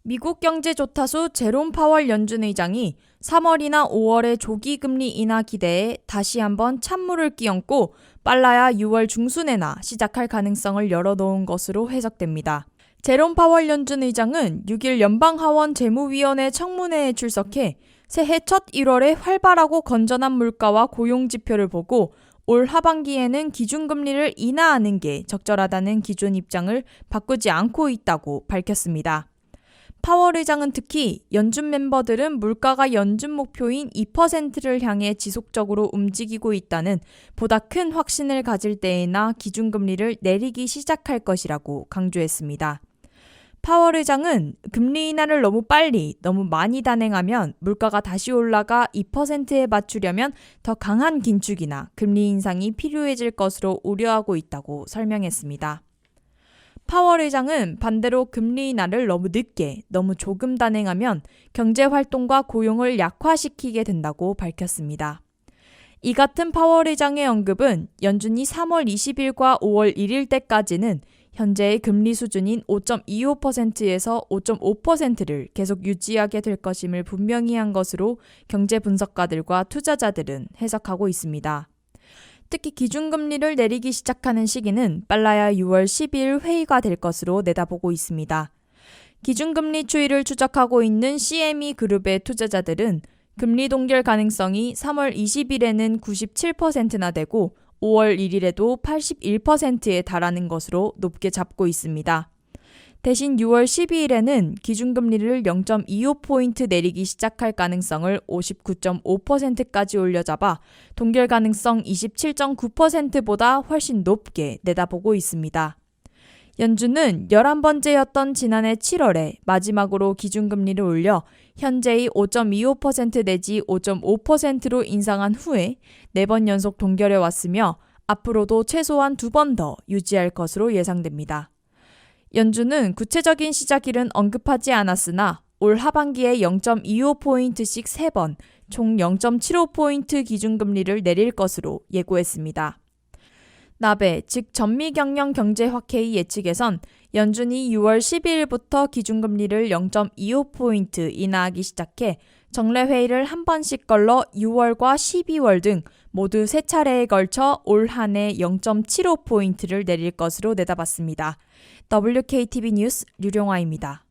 미국 경제조타수 제롬 파월 연준 의장이 3월이나 5월의 조기 금리 인하 기대에 다시 한번 찬물을 끼얹고 빨라야 6월 중순에나 시작할 가능성을 열어놓은 것으로 해석됩니다. 제롬 파월 연준 의장은 6일 연방하원 재무위원회 청문회에 출석해 새해 첫 1월에 활발하고 건전한 물가와 고용 지표를 보고 올 하반기에는 기준금리를 인하하는 게 적절하다는 기존 입장을 바꾸지 않고 있다고 밝혔습니다. 파월 의장은 특히 연준 멤버들은 물가가 연준 목표인 2%를 향해 지속적으로 움직이고 있다는 보다 큰 확신을 가질 때에나 기준금리를 내리기 시작할 것이라고 강조했습니다. 파월 의장은 금리 인하를 너무 빨리, 너무 많이 단행하면 물가가 다시 올라가 2%에 맞추려면 더 강한 긴축이나 금리 인상이 필요해질 것으로 우려하고 있다고 설명했습니다. 파월 의장은 반대로 금리 인하를 너무 늦게, 너무 조금 단행하면 경제활동과 고용을 약화시키게 된다고 밝혔습니다. 이 같은 파월 의장의 언급은 연준이 3월 20일과 5월 1일 때까지는 현재의 금리 수준인 5.25%에서 5.5%를 계속 유지하게 될 것임을 분명히 한 것으로 경제 분석가들과 투자자들은 해석하고 있습니다. 특히 기준금리를 내리기 시작하는 시기는 빨라야 6월 12일 회의가 될 것으로 내다보고 있습니다. 기준금리 추이를 추적하고 있는 CME 그룹의 투자자들은 금리 동결 가능성이 3월 20일에는 97%나 되고 5월 1일에도 81%에 달하는 것으로 높게 잡고 있습니다. 대신 6월 12일에는 기준금리를 0.25포인트 내리기 시작할 가능성을 59.5%까지 올려잡아 동결 가능성 27.9%보다 훨씬 높게 내다보고 있습니다. 연준은 11번째였던 지난해 7월에 마지막으로 기준금리를 올려 현재의 5.25% 내지 5.5%로 인상한 후에 4번 연속 동결해 왔으며 앞으로도 최소한 2번 더 유지할 것으로 예상됩니다. 연준은 구체적인 시작일은 언급하지 않았으나 올 하반기에 0.25포인트씩 3번, 총 0.75포인트 기준금리를 내릴 것으로 예고했습니다. 나베, 즉 전미경영 경제학회의 예측에선 연준이 6월 12일부터 기준금리를 0.25포인트 인하하기 시작해 정례회의를 한 번씩 걸러 6월과 12월 등 모두 3차례에 걸쳐 올 한 해 0.75포인트를 내릴 것으로 내다봤습니다. WKTV 뉴스 류룡아입니다.